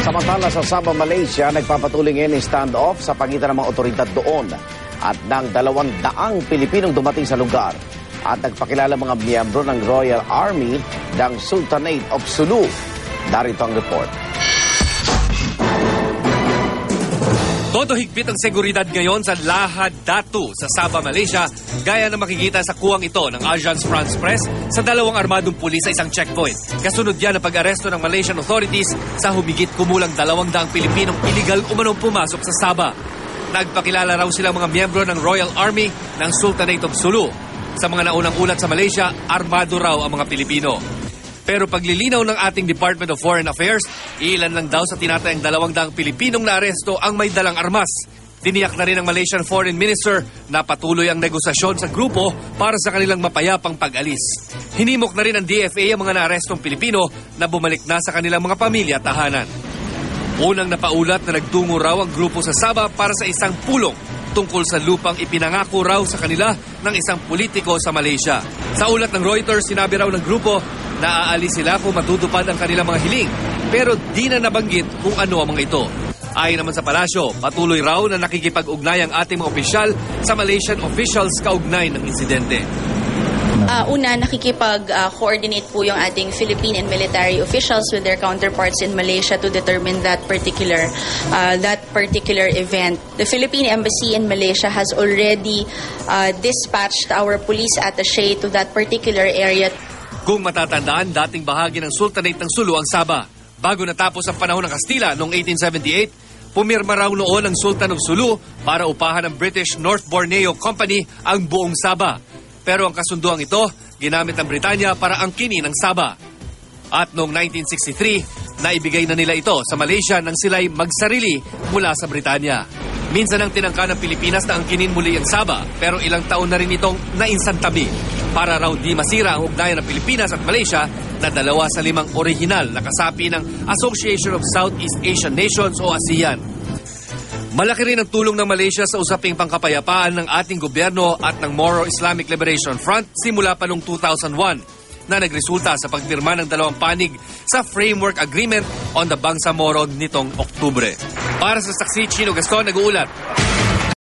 Samantala sa Sabah, Malaysia, nagpapatuloy ngayon yung standoff sa pagitan ng mga otoridad doon at ng 200 Pilipinong dumating sa lugar at nagpakilala mga miyembro ng Royal Army ng Sultanate of Sulu. Darito ang report. Todo higpit ang seguridad ngayon sa Lahad Datu sa Sabah, Malaysia, gaya na makikita sa kuwang ito ng Agence France Press sa 2 armadong pulis sa isang checkpoint. Kasunod yan ang pag-aresto ng Malaysian authorities sa humigit kumulang 200 Pilipinong iligal umanong pumasok sa Sabah. Nagpakilala raw silang mga miyembro ng Royal Army ng Sultanate of Sulu. Sa mga naunang ulat sa Malaysia, armado raw ang mga Pilipino. Pero paglilinaw ng ating Department of Foreign Affairs, ilan lang daw sa tinatayang 200 Pilipinong naaresto ang may dalang armas. Tiniyak na rin ng Malaysian Foreign Minister na patuloy ang negosasyon sa grupo para sa kanilang mapayapang pag-alis. Hinimok na rin ng DFA ang mga naarestong Pilipino na bumalik na sa kanilang mga pamilya at tahanan. Unang napaulat na nagtungo raw ang grupo sa Sabah para sa isang pulong tungkol sa lupang ipinangako raw sa kanila ng isang politiko sa Malaysia. Sa ulat ng Reuters, sinabi raw ng grupo na aalis sila kung matutupad ang kanilang mga hiling, pero di na nabanggit kung ano ang mga ito. Ayon naman sa palasyo, patuloy raw na nakikipag-ugnay ang ating mga opisyal sa Malaysian officials kaugnay ng insidente. Una, nakikipag-coordinate po yung ating Philippine and military officials with their counterparts in Malaysia to determine that particular event. The Philippine Embassy in Malaysia has already dispatched our police attaché to that particular area. Kung matatandaan, dating bahagi ng Sultanate ng Sulu ang Sabah. Bago natapos ang panahon ng Kastila noong 1878, pumirma raw noon ang Sultan of Sulu para upahan ng British North Borneo Company ang buong Sabah. Pero ang kasunduang ito, ginamit ng Britanya para angkinin ang Sabah. At noong 1963, naibigay na nila ito sa Malaysia nang sila'y magsarili mula sa Britanya. Minsan ang tinangka ng Pilipinas na angkinin muli ang Sabah, pero ilang taon na rin itong nainsantabi. Para raw di masira ang ugnayan ng Pilipinas at Malaysia na 2 sa 5 orihinal na kasapi ng Association of Southeast Asian Nations o ASEAN. Malaki rin ang tulong ng Malaysia sa usaping pangkapayapaan ng ating gobyerno at ng Moro Islamic Liberation Front simula pa noong 2001 na nagresulta sa pagpirma ng 2 panig sa Framework Agreement on the Bangsamoro nitong Oktubre. Para sa saksi, Chino Gaston, nag-uulat.